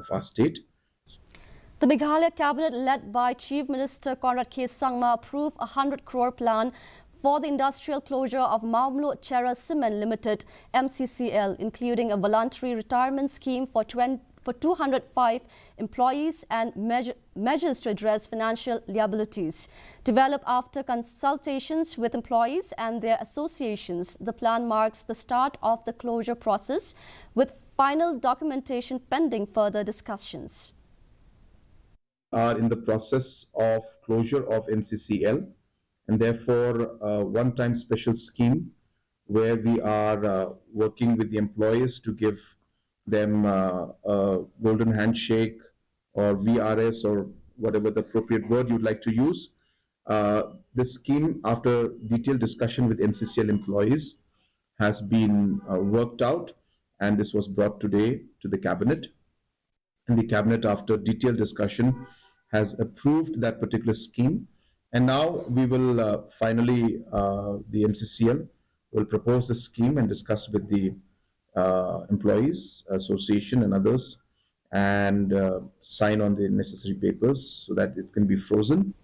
of our state. The Meghalaya cabinet, led by Chief Minister Conrad K. Sangma, approved a 100 crore plan for the industrial closure of Mccl Cement Limited (MCCL), including a voluntary retirement scheme for 205 employees and measures to address financial liabilities. Developed after consultations with employees and their associations, the plan marks the start of the closure process, with final documentation pending further discussions. Are in the process of closure of MCCL, and therefore one-time special scheme where we are working with the employees to give them a golden handshake or VRS or whatever the appropriate word you'd like to use. This scheme, after detailed discussion with MCCL employees, has been worked out, and this was brought today to the cabinet. And the cabinet, after detailed discussion, has approved that particular scheme. And now we will finally, the MCCL will propose the scheme and discuss with the employees association and others, and sign on the necessary papers so that it can be frozen.